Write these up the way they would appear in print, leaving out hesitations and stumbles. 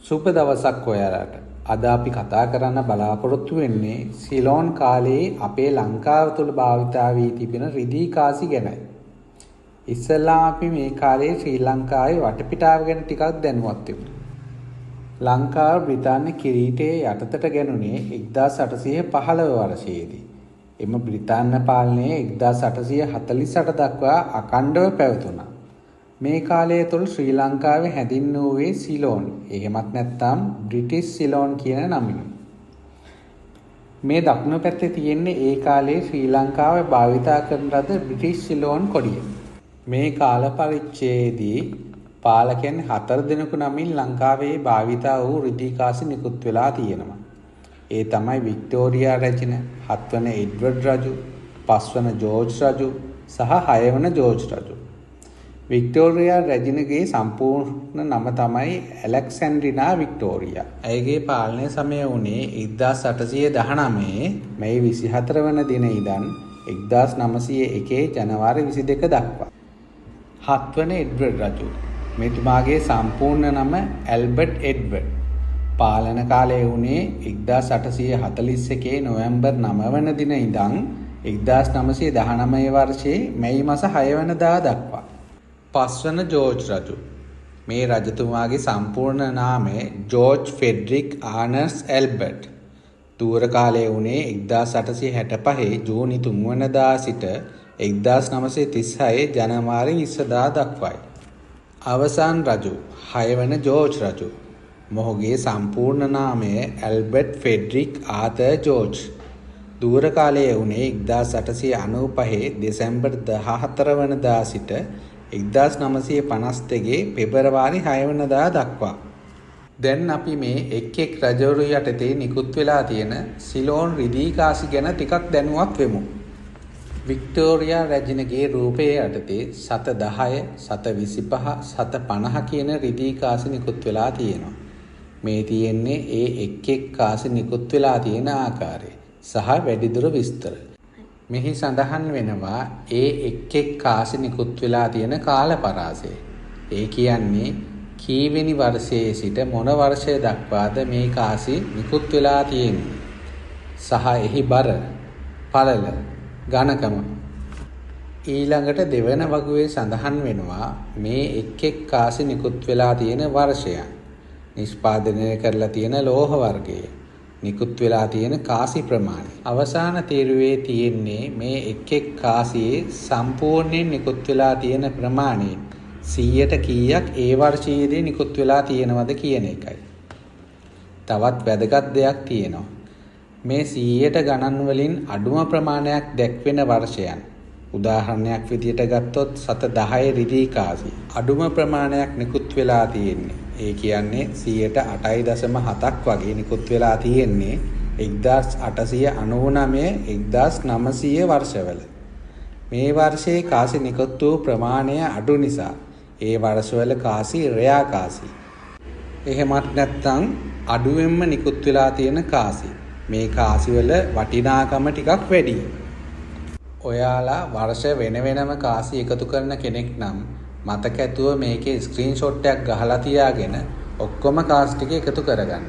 සුබ දවසක් ඔයාලට. අද අපි කතා කරන්න බලාපොරොත්තු වෙන්නේ සිලෝන් කාලයේ අපේ ලංකාව තුළ භාවිතා වී තිබෙන රිදී කාසි ගැනයි. ඉස්සෙල්ලා අපි මේ කාලේ ශ්‍රී ලංකාවේ වටපිටාව ගැන ටිකක් දැනුවත් වෙමු. ලංකාව බ්‍රිතාන්‍ය කිරීටයේ යටතට ගැනුනේ 1815 වර්ෂයේදී. එම බ්‍රිතාන්‍ය පාලනය 1848 දක්වා අඛණ්ඩව පැවතුණා. මේ කාලය තුළ ශ්‍රී ලංකාවේ හැඳින්වුවේ සිලෝන්, එහෙමත් නැත්නම් බ්‍රිටිෂ් සිලෝන් කියන නමින්. මේ දකුණු පැත්තේ තියෙන්නේ ඒ කාලේ ශ්‍රී ලංකාවේ භාවිතා කරන ලද බ්‍රිටිෂ් සිලෝන් කොඩිය. මේ කාල පරිච්ඡේදයේදී පාලකයන් 4 දෙනෙකු නමින් ලංකාවේ භාවිතා වූ රිදී කාසි නිකුත් වෙලා තියෙනවා. ඒ තමයි වික්ටෝරියා රැජින, 7 වන එඩ්වර්ඩ් රජු, 5 වන ජෝර්ජ් රජු සහ 6 වන ජෝර්ජ් රජු. වික්ටෝරියා රැජිනගේ සම්පූර්ණ නම තමයි ඇලෙක්සැන්ඩ්‍රිනා වික්ටෝරියා. ඇයගේ පාලනය සමය වුණේ 1819 මැයි 24 වන දින ඉඳන් 1901 ජනවාරි 22 දක්වා. 7 වන එඩ්වර්ඩ් රජු. මෙතුමාගේ සම්පූර්ණ නම ඇල්බර්ට් එඩ්වර්ඩ්. පාලන කාලය වුණේ 1841 නොවැම්බර් 9 වන දින ඉඳන් 1919 වර්ෂයේ මැයි මාස 6 වනදා දක්වා. 5 වන ජෝර්ජ් රජු. මේ රජතුමාගේ සම්පූර්ණ නාමය ජෝර්ජ් ෆෙඩරික් ආනර්ස් ඇල්බර්ට්. දූර කාලය වුණේ 1865 ජූනි 3 වනදා සිට 1936 ජනවාරි 20 දා දක්වයි. අවසාන රජු 6 වන ජෝර්ජ් රජු. මොහුගේ සම්පූර්ණ නාමය ඇල්බර්ට් ෆෙඩරික් ආතර් ජෝර්ජ්. දූර කාලය වුණේ 1895 දෙසැම්බර් 14 වනදා සිට 1952 පෙබරවාරි 6 වනදා දක්වා. දැන් අපි මේ එක් එක් රජවරු යටතේ නිකුත් වෙලා තියෙන සිලෝන් රිදී කාසි ගැන ටිකක් දැනුවත් වෙමු. වික්ටෝරියා රැජිනගේ රූපයේ යටතේ 710, 725, 750 කියන රිදී කාසි නිකුත් වෙලා තියෙනවා. මේ තියෙන්නේ ඒ එක් එක් කාසි නිකුත් වෙලා තියෙන ආකාරය සහ වැඩිදුර විස්තර. මෙහි සඳහන් වෙනවා ඒ එක් එක් කාසි නිකුත් වෙලා තියෙන කාල පරාසය. ඒ කියන්නේ කීවෙනි වර්ෂයේ සිට මොන වර්ෂය දක්වාද මේ කාසි නිකුත් වෙලා තියෙන්නේ සහ එහි බර, පළල, ඝනකම. ඊළඟට දෙවන වගුවේ සඳහන් වෙනවා මේ එක් එක් කාසි නිකුත් වෙලා තියෙන වර්ෂයන්, නිෂ්පාදනය කරලා තියෙන ලෝහ වර්ගය, නිකුත් වෙලා තියෙන කාසි ප්‍රමාණය. අවසාන තීරුවේ තියෙන්නේ මේ එක් එක් කාසියේ සම්පූර්ණයෙන් නිකුත් වෙලා තියෙන ප්‍රමාණයෙන් 100ට කීයක් ඒ වර්ෂයේදී නිකුත් වෙලා තියෙනවද කියන එකයි. තවත් වැදගත් දෙයක් තියෙනවා. මේ 100ට ගණන් වලින් අඩුම ප්‍රමාණයක් දැක්වෙන වර්ෂයන්. උදාහරණයක් විදියට ගත්තොත් 710 රිදී කාසි අඩුම ප්‍රමාණයක් නිකුත් වෙලා තියෙන්නේ. ඒ කියන්නේ 8.7ක් වගේ නිකුත් වෙලා තියෙන්නේ 1899 1900 වර්ෂවල. මේ වර්ෂයේ කාසි නිකුත් වූ ප්‍රමාණය අඩු නිසා ඒ වර්ෂවල කාසි රෙයා කාසි. එහෙමත් නැත්නම් අඩුවෙන්ම නිකුත් වෙලා තියෙන කාසි. මේ කාසි වල වටිනාකම ටිකක් වැඩි. ඔයාලා වර්ෂ වෙන වෙනම කාසි එකතු කරන කෙනෙක් නම් මතක ඇතුව මේකේ ස්ක්‍රීන්ෂොට් එකක් ගහලා තියාගෙන ඔක්කොම කාසි ටික එකතු කරගන්න.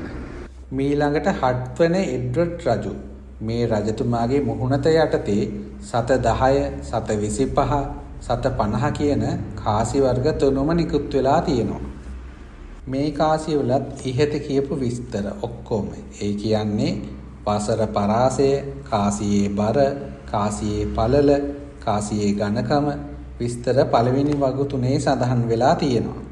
මීළඟට 7 වන එඩ්වර්ඩ් රජු. මේ රජතුමාගේ මුහුණත යටතේ 710, 725, 750 කියන කාසි වර්ග තුනම නිකුත් වෙලා තියෙනවා. මේ කාසි වලත් ඉහත කියපු විස්තර ඔක්කොම. ඒ කියන්නේ වසර පරාසය, කාසියේ බර, කාසියේ පළල, කාසියේ ඝනකම විස්තර පළවෙනි වගු තුනේ සඳහන් වෙලා තියෙනවා.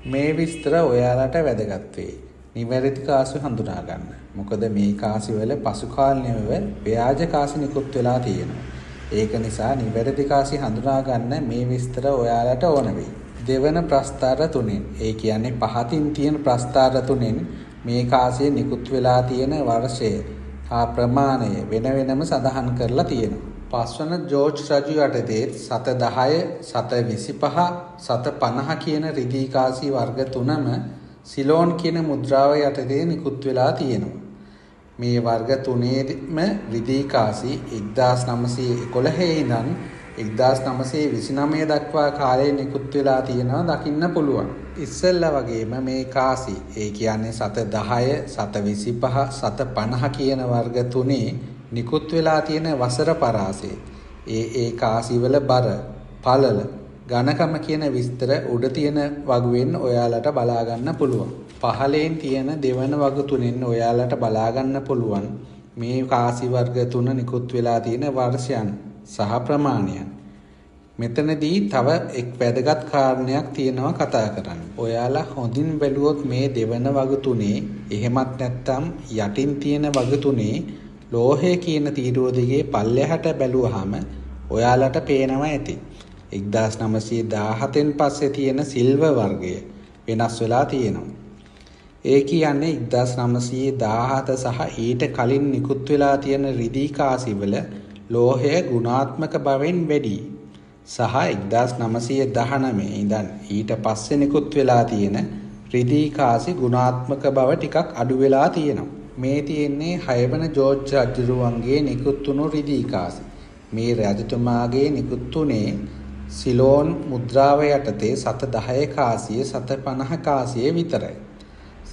මේ විස්තර ඔයාලට වැදගත් වෙයි. නිවැරදි කාසි හඳුනා ගන්න. මොකද මේ කාසි වල පසු කාලීනව ව්‍යාජ කාසි නිකුත් වෙලා තියෙනවා. ඒක නිසා නිවැරදි කාසි හඳුනා ගන්න මේ විස්තර ඔයාලට ඕන වෙයි. දෙවන ප්‍රස්තාර තුනෙන්, ඒ කියන්නේ පහතින් තියෙන ප්‍රස්තාර තුනෙන් මේ කාසිය නිකුත් වෙලා තියෙන වර්ෂය හා ප්‍රමාණය වෙන වෙනම සඳහන් කරලා තියෙනවා. 5 වන ජෝර්ජ් රජු යටතේ 710, 725, 750 කියන රිදී කාසි වර්ග තුනම සිලෝන් කියන මුද්‍රාව යටතේ නිකුත් වෙලා තියෙනවා. මේ වර්ග තුනේම රිදී කාසි 1911 ඉඳන් 1929 දක්වා කාලේ නිකුත් වෙලා තියෙනවා දකින්න පුළුවන්. ඉස්සෙල්ලා වගේම මේ කාසි ඒ කියන්නේ සත 10, සත 25, සත 50 කියන වර්ග තුනේ නිකුත් වෙලා තියෙන වසර පරාසය. ඒ කාසිවල බර, පළල, ඝනකම කියන විස්තර උඩ තියෙන වගුවෙන් ඔයාලට බලා ගන්න පුළුවන්. පහලෙන් තියෙන දෙවන වගු තුනෙන් ඔයාලට බලා ගන්න පුළුවන් මේ කාසි වර්ග තුන නිකුත් වෙලා තියෙන වර්ෂයන් සහ ප්‍රමාණයන්. මෙතනදී තව එක් වැදගත් කාරණයක් තියෙනවා කතා කරන්න. ඔයාලා හොඳින් බැලුවොත් මේ දෙවන වගු තුනේ එහෙමත් නැත්නම් යටින් තියෙන වගු තුනේ ලෝහය කියන තීරුව දිගේ පල්ලෙහාට බැලුවාම ඔයාලට පේනවා ඇති 1917න් පස්සේ තියෙන සිල්වර් වර්ගය වෙනස් වෙලා තියෙනවා. ඒ කියන්නේ 1917 සහ ඊට කලින් නිකුත් වෙලා තියෙන රිදී කාසිවල ලෝහය ගුණාත්මක බවෙන් වැඩි. සහ 1919 ඉඳන් ඊට පස්සේ නිකුත් වෙලා තියෙන රිදී කාසි ගුණාත්මක බව ටිකක් අඩු වෙලා තියෙනවා. මේ තියෙන්නේ 6 වන ජෝර්ජ් රජුරුවන්ගේ නිකුත් වුණු රිදී කාසි. මේ රජතුමාගේ නිකුත් වුණේ සිලෝන් මුද්‍රාව යටතේ සත 10 කාසිය, සත 50 කාසිය විතරයි.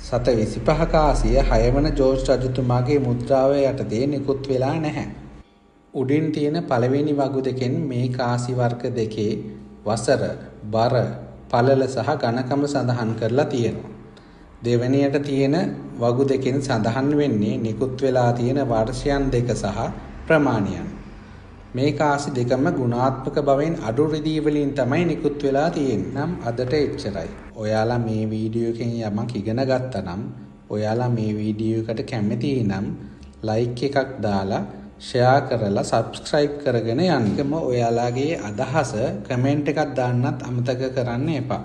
සත 25 කාසිය 6 වන ජෝර්ජ් රජතුමාගේ මුද්‍රාව යටතේ නිකුත් වෙලා නැහැ. උඩින් තියෙන පළවෙනි වගු දෙකෙන් මේ කාසි වර්ග දෙකේ වසර, බර, පළල සහ ඝනකම සඳහන් කරලා තියෙනවා. දෙවෙනියට තියෙන වගු දෙකෙන් සඳහන් වෙන්නේ නිකුත් වෙලා තියෙන වර්ෂයන් දෙක සහ ප්‍රමාණයන්. මේ කාසි දෙකම ගුණාත්මක බවෙන් අඩු රිදී වලින් තමයි නිකුත් වෙලා තියෙන්නේ. නම් අදට එච්චරයි. ඔයාලා මේ වීඩියෝ එකෙන් යමක් ඉගෙන ගත්තා නම් ඔයාලා මේ වීඩියෝ එකට කැමති නම් ලයික් එකක් දාලා ෂෙයා කරලා සබ්ස්ක්‍රයිබ් කරගෙන යන්න. ඔයාලාගේ අදහස කමෙන්ට් එකක් දාන්නත් අමතක කරන්න එපා.